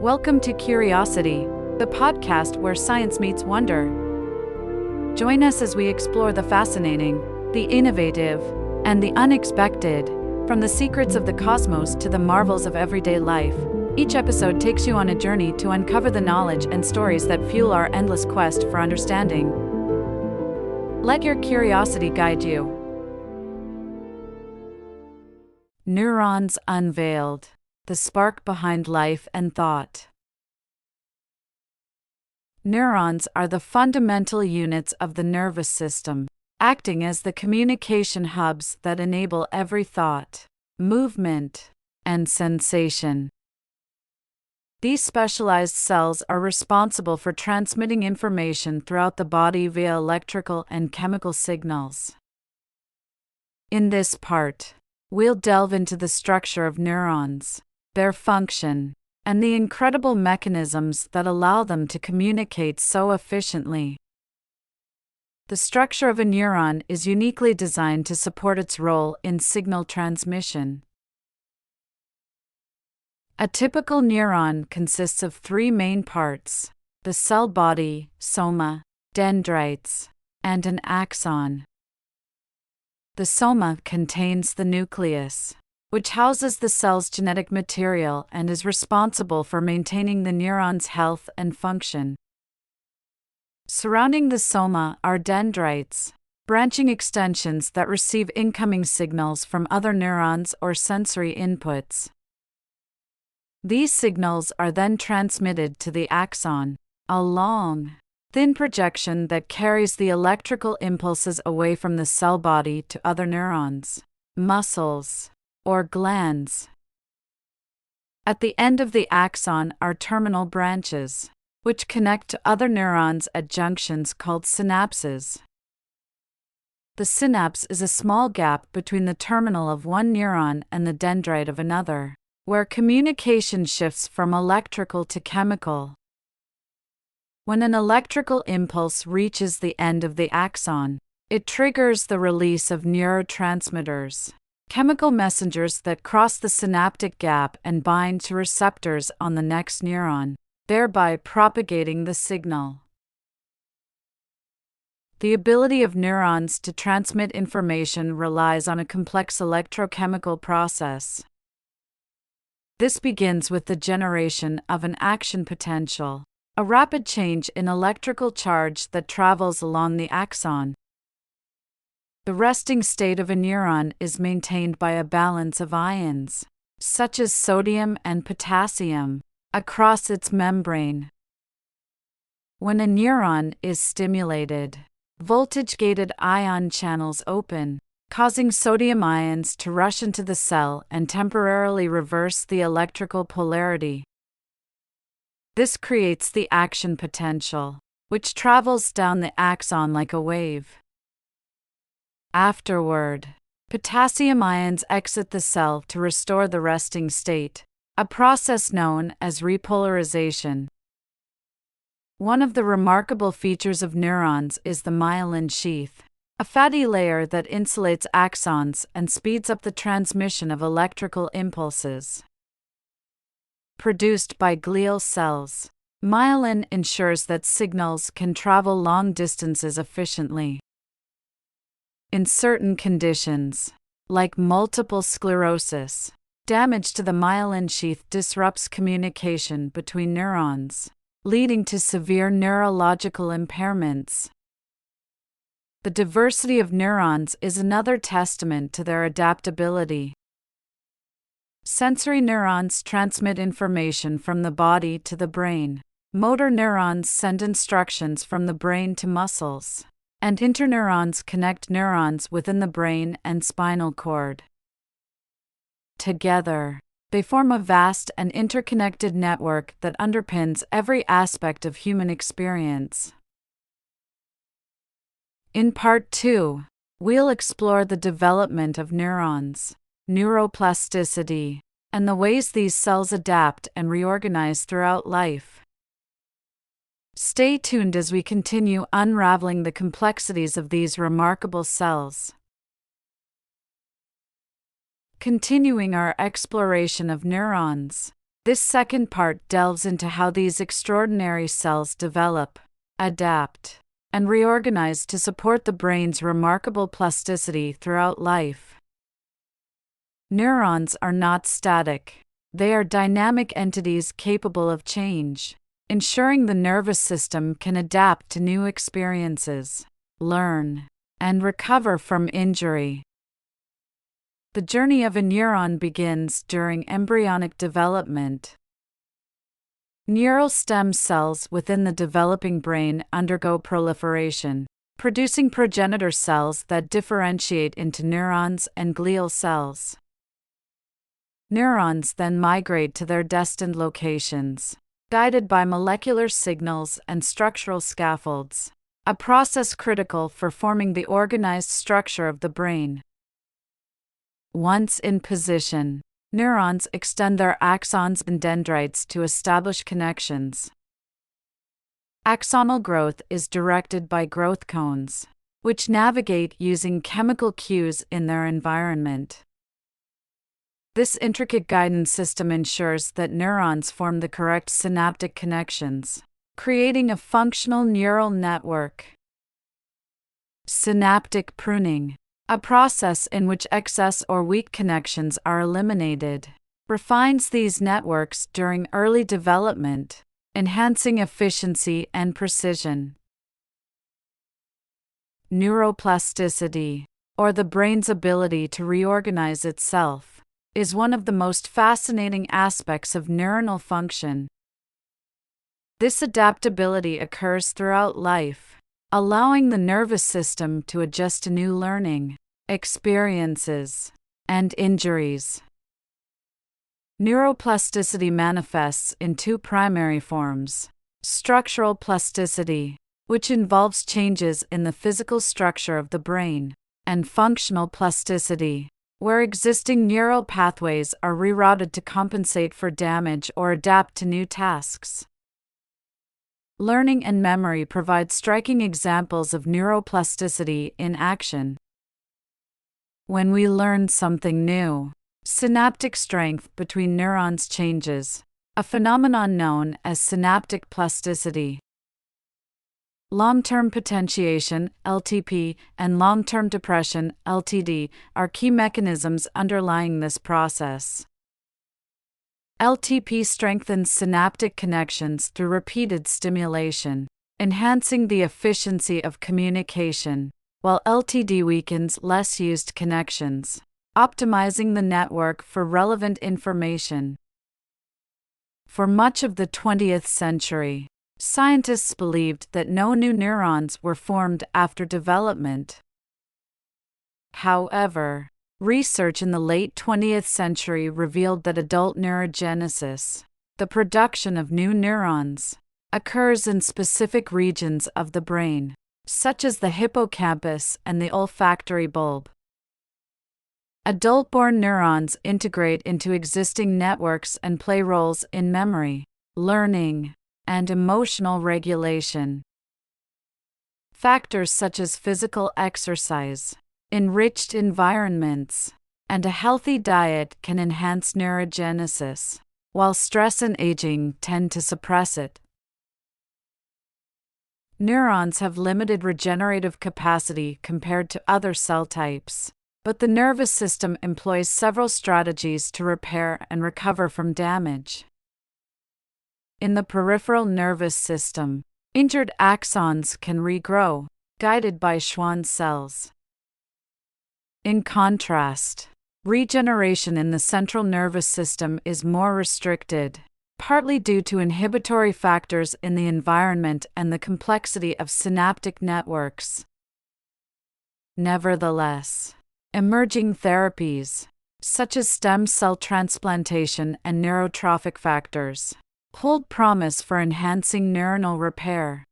Welcome to Curiosity, the podcast where science meets wonder. Join us as we explore the fascinating, the innovative, and the unexpected, from the secrets of the cosmos to the marvels of everyday life. Each episode takes you on a journey to uncover the knowledge and stories that fuel our endless quest for understanding. Let your curiosity guide you. Neurons Unveiled, the spark behind life and thought. Neurons are the fundamental units of the nervous system, acting as the communication hubs that enable every thought, movement, and sensation. These specialized cells are responsible for transmitting information throughout the body via electrical and chemical signals. In this part, we'll delve into the structure of neurons, their function, and the incredible mechanisms that allow them to communicate so efficiently. The structure of a neuron is uniquely designed to support its role in signal transmission. A typical neuron consists of three main parts: the cell body, soma, dendrites, and an axon. The soma contains the nucleus, which houses the cell's genetic material and is responsible for maintaining the neuron's health and function. Surrounding the soma are dendrites, branching extensions that receive incoming signals from other neurons or sensory inputs. These signals are then transmitted to the axon, a long, thin projection that carries the electrical impulses away from the cell body to other neurons, muscles, or glands. At the end of the axon are terminal branches, which connect to other neurons at junctions called synapses. The synapse is a small gap between the terminal of one neuron and the dendrite of another, where communication shifts from electrical to chemical. When an electrical impulse reaches the end of the axon, it triggers the release of neurotransmitters, chemical messengers that cross the synaptic gap and bind to receptors on the next neuron, thereby propagating the signal. The ability of neurons to transmit information relies on a complex electrochemical process. This begins with the generation of an action potential, a rapid change in electrical charge that travels along the axon. The resting state of a neuron is maintained by a balance of ions, such as sodium and potassium, across its membrane. When a neuron is stimulated, voltage-gated ion channels open, causing sodium ions to rush into the cell and temporarily reverse the electrical polarity. This creates the action potential, which travels down the axon like a wave. Afterward, potassium ions exit the cell to restore the resting state, a process known as repolarization. One of the remarkable features of neurons is the myelin sheath, a fatty layer that insulates axons and speeds up the transmission of electrical impulses. Produced by glial cells, myelin ensures that signals can travel long distances efficiently. In certain conditions, like multiple sclerosis, damage to the myelin sheath disrupts communication between neurons, leading to severe neurological impairments. The diversity of neurons is another testament to their adaptability. Sensory neurons transmit information from the body to the brain. Motor neurons send instructions from the brain to muscles, and interneurons connect neurons within the brain and spinal cord. Together, they form a vast and interconnected network that underpins every aspect of human experience. In Part 2, we'll explore the development of neurons, neuroplasticity, and the ways these cells adapt and reorganize throughout life. Stay tuned as we continue unraveling the complexities of these remarkable cells. Continuing our exploration of neurons, This second part delves into how these extraordinary cells develop, adapt, and reorganize to support the brain's remarkable plasticity throughout life. Neurons are not static. They are dynamic entities capable of change, ensuring the nervous system can adapt to new experiences, learn, and recover from injury. The journey of a neuron begins during embryonic development. Neural stem cells within the developing brain undergo proliferation, producing progenitor cells that differentiate into neurons and glial cells. Neurons then migrate to their destined locations, guided by molecular signals and structural scaffolds, a process critical for forming the organized structure of the brain. Once in position, neurons extend their axons and dendrites to establish connections. Axonal growth is directed by growth cones, which navigate using chemical cues in their environment. This intricate guidance system ensures that neurons form the correct synaptic connections, creating a functional neural network. Synaptic pruning, a process in which excess or weak connections are eliminated, refines these networks during early development, enhancing efficiency and precision. Neuroplasticity, or the brain's ability to reorganize itself, is one of the most fascinating aspects of neuronal function. This adaptability occurs throughout life, allowing the nervous system to adjust to new learning, experiences, and injuries. Neuroplasticity manifests in two primary forms: structural plasticity, which involves changes in the physical structure of the brain, and functional plasticity, where existing neural pathways are rerouted to compensate for damage or adapt to new tasks. Learning and memory provide striking examples of neuroplasticity in action. When we learn something new, synaptic strength between neurons changes, a phenomenon known as synaptic plasticity. Long-term potentiation, LTP, and long-term depression, LTD, are key mechanisms underlying this process. LTP strengthens synaptic connections through repeated stimulation, enhancing the efficiency of communication, while LTD weakens less used connections, optimizing the network for relevant information. For much of the 20th century, scientists believed that no new neurons were formed after development. However, research in the late 20th century revealed that adult neurogenesis, the production of new neurons, occurs in specific regions of the brain, such as the hippocampus and the olfactory bulb. Adult-born neurons integrate into existing networks and play roles in memory, learning, and emotional regulation. Factors such as physical exercise, enriched environments, and a healthy diet can enhance neurogenesis, while stress and aging tend to suppress it. Neurons have limited regenerative capacity compared to other cell types, but the nervous system employs several strategies to repair and recover from damage. In the peripheral nervous system, injured axons can regrow, guided by Schwann cells. In contrast, regeneration in the central nervous system is more restricted, partly due to inhibitory factors in the environment and the complexity of synaptic networks. Nevertheless, emerging therapies, such as stem cell transplantation and neurotrophic factors, hold promise for enhancing neuronal repair.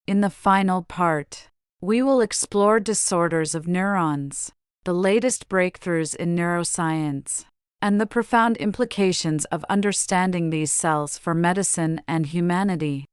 In the final part, we will explore disorders of neurons, the latest breakthroughs in neuroscience, and the profound implications of understanding these cells for medicine and humanity.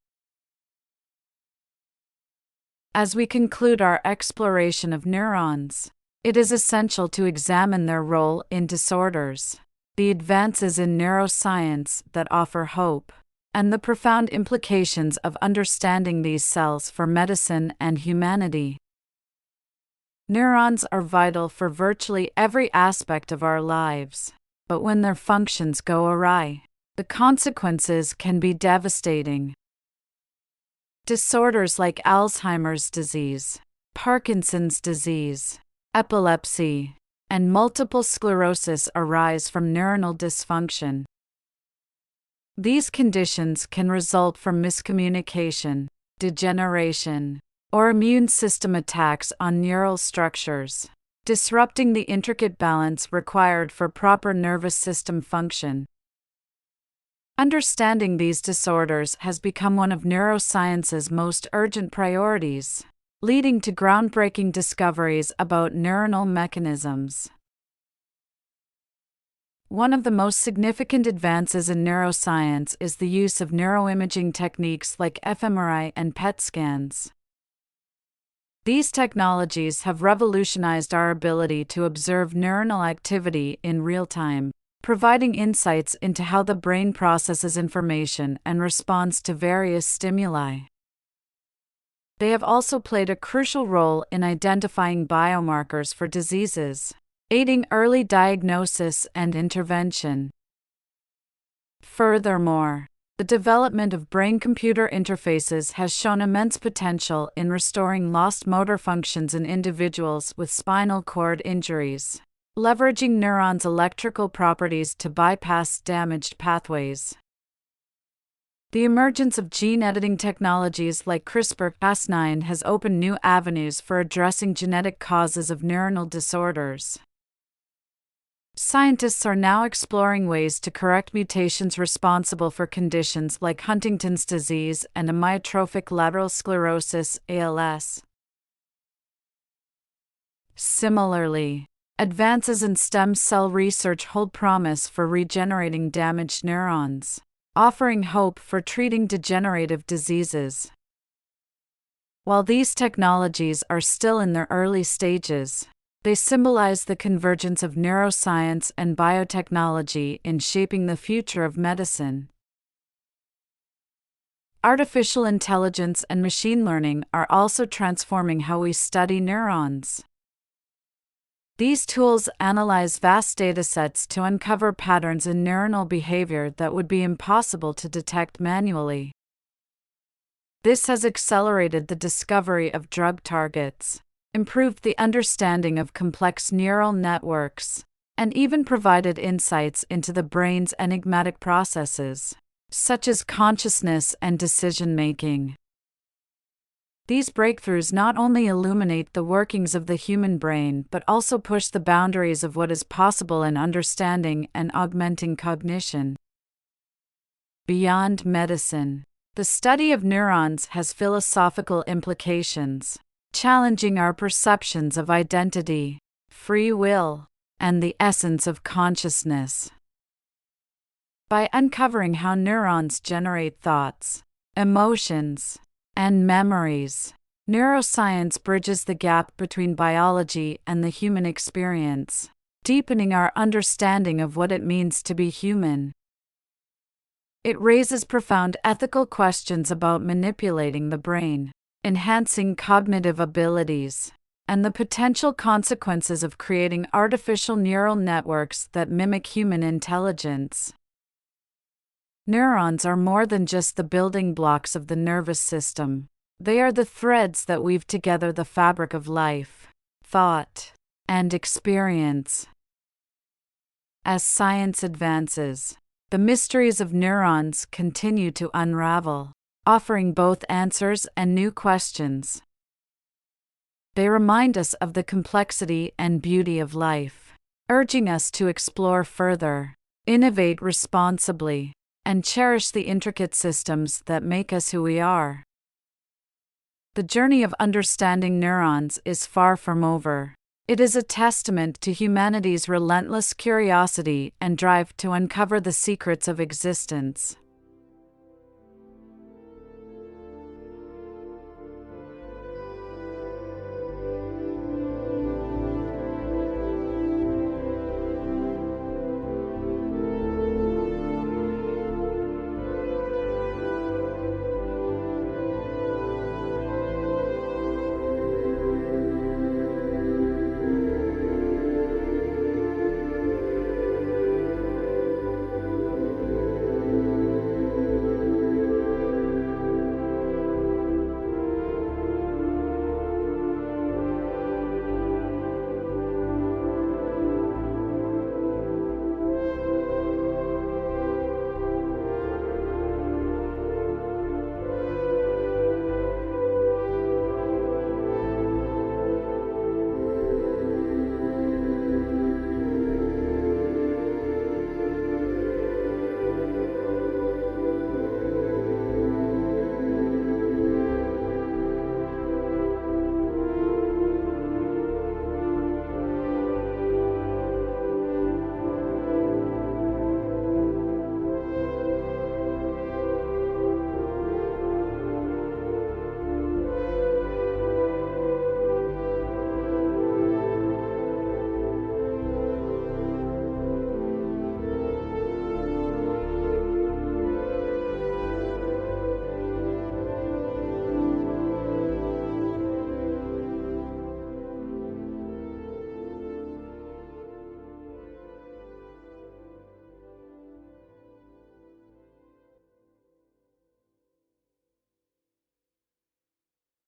As we conclude our exploration of neurons, it is essential to examine their role in disorders. the advances in neuroscience that offer hope, and the profound implications of understanding these cells for medicine and humanity. Neurons are vital for virtually every aspect of our lives, but when their functions go awry, the consequences can be devastating. Disorders like Alzheimer's disease, Parkinson's disease, epilepsy, and multiple sclerosis arise from neuronal dysfunction. These conditions can result from miscommunication, degeneration, or immune system attacks on neural structures, disrupting the intricate balance required for proper nervous system function. Understanding these disorders has become one of neuroscience's most urgent priorities, leading to groundbreaking discoveries about neuronal mechanisms. One of the most significant advances in neuroscience is the use of neuroimaging techniques like fMRI and PET scans. These technologies have revolutionized our ability to observe neuronal activity in real time, providing insights into how the brain processes information and responds to various stimuli. They have also played a crucial role in identifying biomarkers for diseases, aiding early diagnosis and intervention. Furthermore, the development of brain-computer interfaces has shown immense potential in restoring lost motor functions in individuals with spinal cord injuries, leveraging neurons' electrical properties to bypass damaged pathways. The emergence of gene editing technologies like CRISPR-Cas9 has opened new avenues for addressing genetic causes of neuronal disorders. Scientists are now exploring ways to correct mutations responsible for conditions like Huntington's disease and amyotrophic lateral sclerosis (ALS). Similarly, advances in stem cell research hold promise for regenerating damaged neurons, offering hope for treating degenerative diseases. While these technologies are still in their early stages, they symbolize the convergence of neuroscience and biotechnology in shaping the future of medicine. Artificial intelligence and machine learning are also transforming how we study neurons. These tools analyze vast datasets to uncover patterns in neuronal behavior that would be impossible to detect manually. This has accelerated the discovery of drug targets, improved the understanding of complex neural networks, and even provided insights into the brain's enigmatic processes, such as consciousness and decision-making. These breakthroughs not only illuminate the workings of the human brain but also push the boundaries of what is possible in understanding and augmenting cognition. Beyond medicine, the study of neurons has philosophical implications, challenging our perceptions of identity, free will, and the essence of consciousness. By uncovering how neurons generate thoughts, emotions, and memories, neuroscience bridges the gap between biology and the human experience, deepening our understanding of what it means to be human. It raises profound ethical questions about manipulating the brain, enhancing cognitive abilities, and the potential consequences of creating artificial neural networks that mimic human intelligence. Neurons are more than just the building blocks of the nervous system. They are the threads that weave together the fabric of life, thought, and experience. As science advances, the mysteries of neurons continue to unravel, offering both answers and new questions. They remind us of the complexity and beauty of life, urging us to explore further, innovate responsibly, and cherish the intricate systems that make us who we are. The journey of understanding neurons is far from over. It is a testament to humanity's relentless curiosity and drive to uncover the secrets of existence.